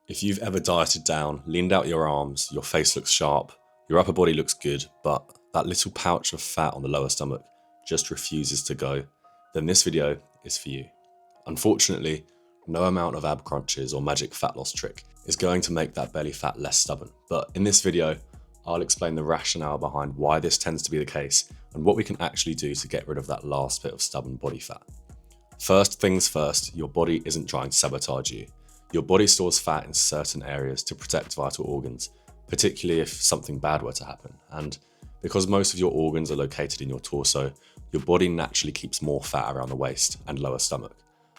If you've ever dieted down, leaned out your arms, your face looks sharp, your upper body looks good, but that little pouch of fat on the lower stomach just refuses to go, then this video is for you. Unfortunately, no amount of ab crunches or magic fat loss trick is going to make that belly fat less stubborn. But in this video, I'll explain the rationale behind why this tends to be the case and what we can actually do to get rid of that last bit of stubborn body fat. First things first, your body isn't trying to sabotage you. Your body stores fat in certain areas to protect vital organs, particularly if something bad were to happen. And because most of your organs are located in your torso, your body naturally keeps more fat around the waist and lower stomach.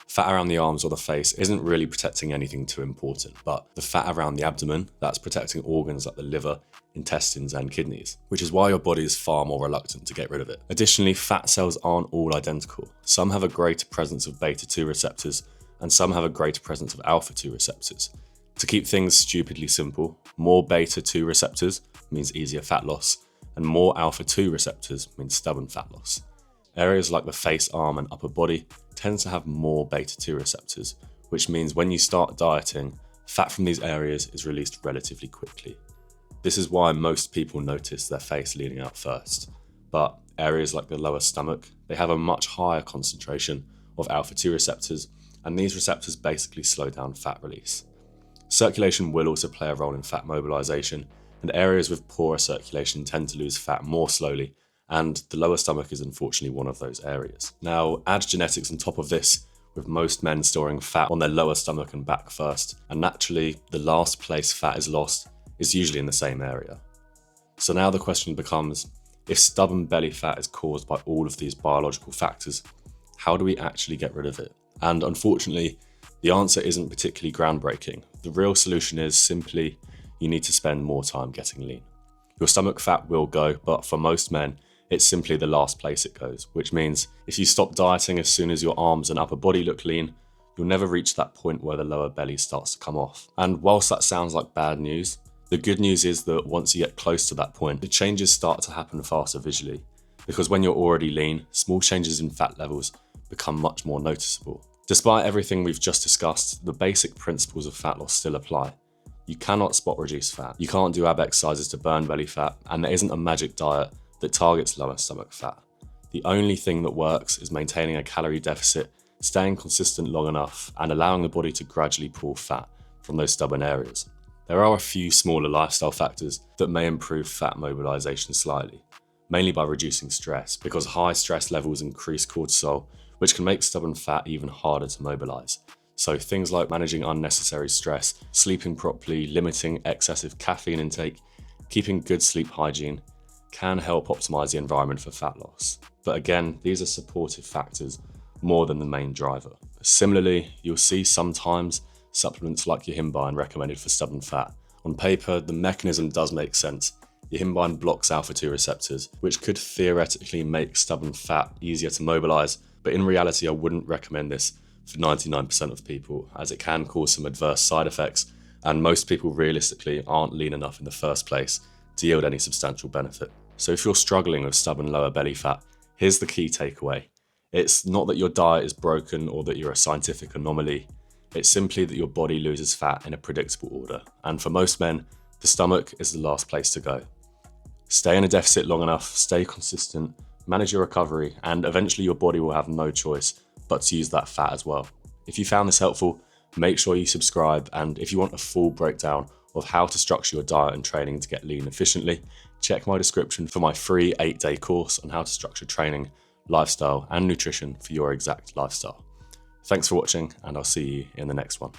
Fat around the arms or the face isn't really protecting anything too important, but the fat around the abdomen, that's protecting organs like the liver, intestines and kidneys, which is why your body is far more reluctant to get rid of it. Additionally, fat cells aren't all identical. Some have a greater presence of beta-2 receptors and some have a greater presence of alpha-2 receptors. To keep things stupidly simple, more beta-2 receptors means easier fat loss, and more alpha-2 receptors means stubborn fat loss. Areas like the face, arm and upper body tend to have more beta-2 receptors, which means when you start dieting, fat from these areas is released relatively quickly. This is why most people notice their face leaning out first, but areas like the lower stomach, they have a much higher concentration of alpha-2 receptors, and these receptors basically slow down fat release. Circulation will also play a role in fat mobilization, and areas with poorer circulation tend to lose fat more slowly, and the lower stomach is unfortunately one of those areas. Now, add genetics on top of this, with most men storing fat on their lower stomach and back first, and naturally, the last place fat is lost is usually in the same area. So now the question becomes, if stubborn belly fat is caused by all of these biological factors, how do we actually get rid of it? And unfortunately, the answer isn't particularly groundbreaking. The real solution is simply you need to spend more time getting lean. Your stomach fat will go, but for most men, it's simply the last place it goes, which means if you stop dieting as soon as your arms and upper body look lean, you'll never reach that point where the lower belly starts to come off. And whilst that sounds like bad news, the good news is that once you get close to that point, the changes start to happen faster visually, because when you're already lean, small changes in fat levels become much more noticeable. Despite everything we've just discussed, the basic principles of fat loss still apply. You cannot spot reduce fat, you can't do ab exercises to burn belly fat, and there isn't a magic diet that targets lower stomach fat. The only thing that works is maintaining a calorie deficit, staying consistent long enough, and allowing the body to gradually pull fat from those stubborn areas. There are a few smaller lifestyle factors that may improve fat mobilization slightly, mainly by reducing stress, because high stress levels increase cortisol, which can make stubborn fat even harder to mobilize. So things like managing unnecessary stress, sleeping properly, limiting excessive caffeine intake, keeping good sleep hygiene can help optimize the environment for fat loss. But again, these are supportive factors more than the main driver. Similarly, you'll see sometimes supplements like yohimbine recommended for stubborn fat. On paper, the mechanism does make sense. Yohimbine blocks alpha-2 receptors, which could theoretically make stubborn fat easier to mobilize, but in reality, I wouldn't recommend this for 99% of people, as it can cause some adverse side effects, and most people realistically aren't lean enough in the first place to yield any substantial benefit. So if you're struggling with stubborn lower belly fat, here's the key takeaway. It's not that your diet is broken or that you're a scientific anomaly. It's simply that your body loses fat in a predictable order, and for most men, the stomach is the last place to go. Stay in a deficit long enough, stay consistent, manage your recovery, and eventually your body will have no choice but to use that fat as well. If you found this helpful, make sure you subscribe, and if you want a full breakdown of how to structure your diet and training to get lean efficiently, check my description for my free 8-day course on how to structure training, lifestyle, and nutrition for your exact lifestyle. Thanks for watching, and I'll see you in the next one.